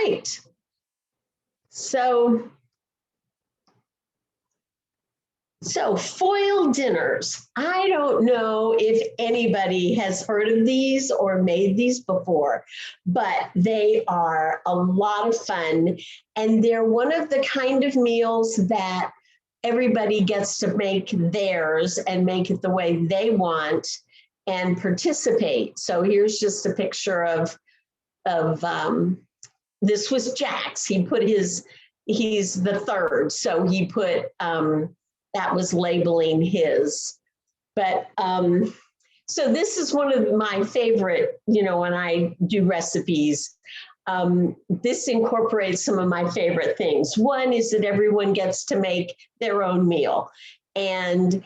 right. So foil dinners. I don't know if anybody has heard of these or made these before, but they are a lot of fun. And they're one of the kind of meals that everybody gets to make theirs and make it the way they want and participate. So here's just a picture of this was Jack's. He put he's the third. So he put, that was labeling his. But so this is one of my favorite, when I do recipes, this incorporates some of my favorite things. One is that everyone gets to make their own meal. And,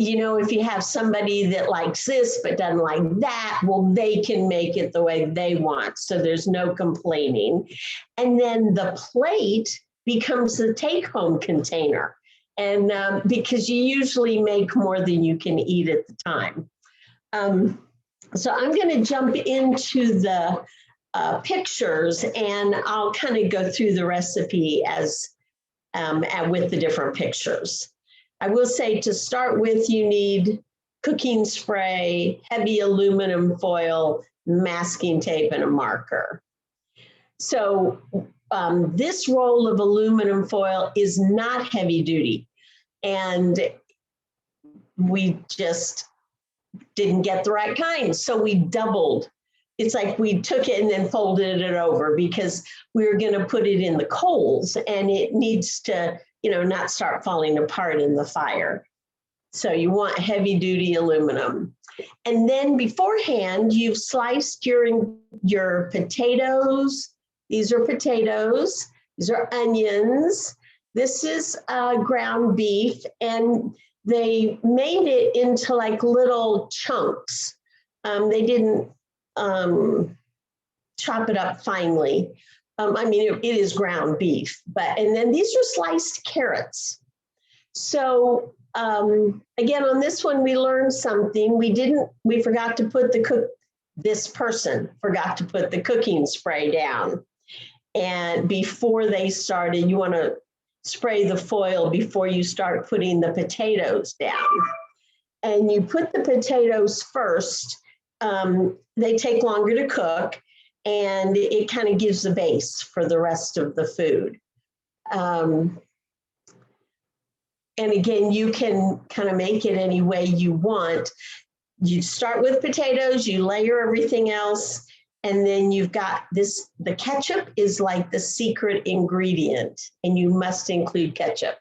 if you have somebody that likes this but doesn't like that, well, they can make it the way they want. So there's no complaining. And then the plate becomes the take-home container. And because you usually make more than you can eat at the time. So I'm going to jump into the pictures, and I'll kind of go through the recipe as with the different pictures. I will say to start with, you need cooking spray, heavy aluminum foil, masking tape, and a marker. So this roll of aluminum foil is not heavy duty, and we just didn't get the right kind. So we doubled. It's like we took it and then folded it over because we were going to put it in the coals, and it needs to, not start falling apart in the fire. So you want heavy duty aluminum. And then beforehand, you've sliced your potatoes. These are potatoes. These are onions. This is ground beef, and they made it into like little chunks. They didn't chop it up finely. It is ground beef, and then these are sliced carrots. So again, on this one, we learned something. We forgot to put this person forgot to put the cooking spray down. And before they started, you want to spray the foil before you start putting the potatoes down. And you put the potatoes first. They take longer to cook, and it kind of gives the base for the rest of the food. And again, you can kind of make it any way you want. You start with potatoes, you layer everything else, and then you've got the ketchup is like the secret ingredient, and you must include ketchup.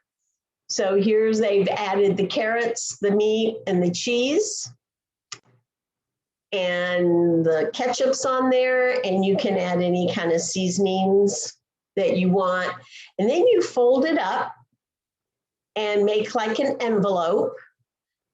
So they've added the carrots, the meat, and the cheese. And the ketchup's on there, and you can add any kind of seasonings that you want. And then you fold it up and make like an envelope,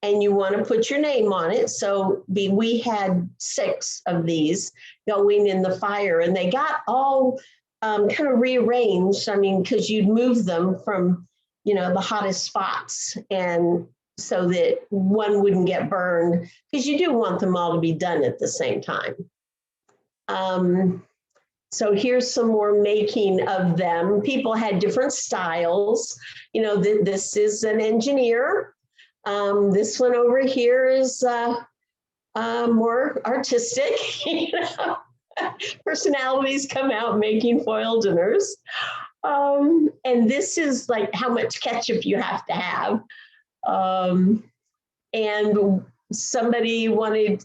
and you want to put your name on it. So we had 6 of these going in the fire, and they got all kind of rearranged. Because you'd move them from, the hottest spots, and so that one wouldn't get burned, because you do want them all to be done at the same time. So here's some more making of them. People had different styles. This is an engineer. This one over here is more artistic. Personalities come out making foil dinners. And this is like how much ketchup you have to have. And somebody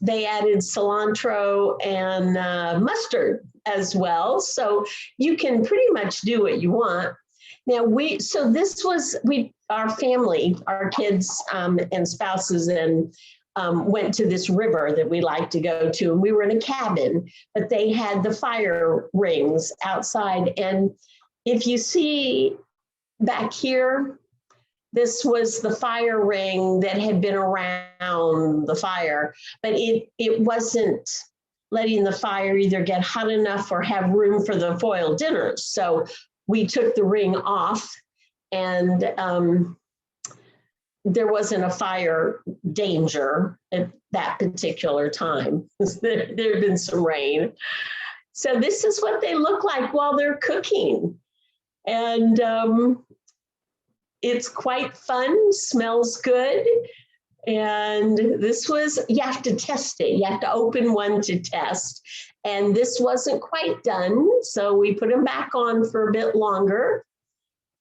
they added cilantro and mustard as well. So you can pretty much do what you want. Now our family, our kids and spouses, and went to this river that we like to go to, and we were in a cabin, but they had the fire rings outside. And if you see back here, this was the fire ring that had been around the fire, but it wasn't letting the fire either get hot enough or have room for the foil dinners. So we took the ring off, and there wasn't a fire danger at that particular time. There had been some rain. So this is what they look like while they're cooking. And it's quite fun, smells good. And this was, you have to test it. You have to open one to test. And this wasn't quite done. So we put them back on for a bit longer.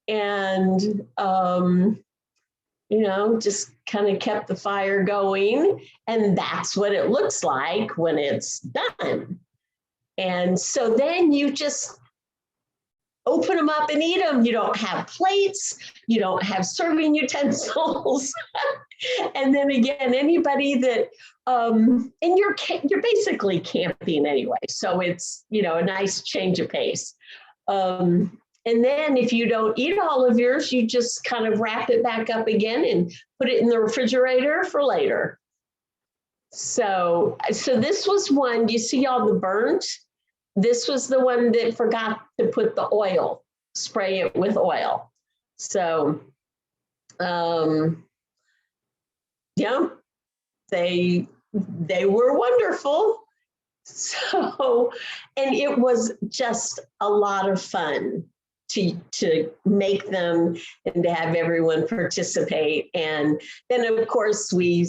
And, you know, just kind of kept the fire going. And that's what it looks like when it's done. And so then you just open them up and eat them. You don't have plates. You don't have serving utensils. And then again, anybody that, and you're basically camping anyway. So it's, you know, a nice change of pace. And then if you don't eat all of yours, you just kind of wrap it back up again and put it in the refrigerator for later. So this was one, you see all the burnt? This was the one that forgot to put the oil, spray it with oil. So, yeah, they were wonderful. So, and it was just a lot of fun to make them and to have everyone participate. And then of course we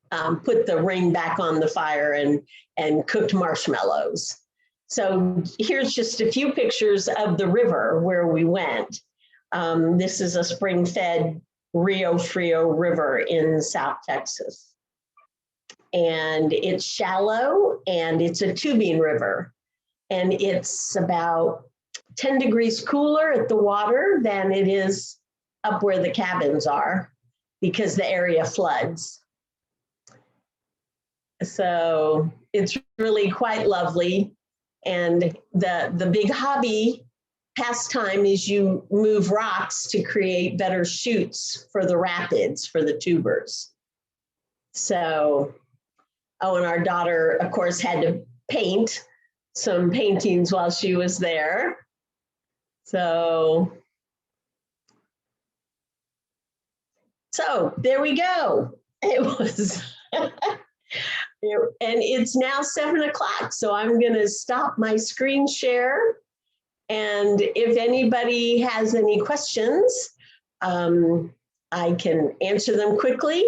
put the ring back on the fire and cooked marshmallows. So here's just a few pictures of the river where we went. This is a spring-fed Rio Frio River in South Texas. And it's shallow and it's a tubing river. And it's about 10 degrees cooler at the water than it is up where the cabins are because the area floods. So it's really quite lovely. And the big hobby pastime is you move rocks to create better chutes for the rapids, for the tubers. So, oh, and our daughter, of course, had to paint some paintings while she was there. So there we go. It was, and it's now 7 o'clock. So I'm going to stop my screen share. And if anybody has any questions, I can answer them quickly.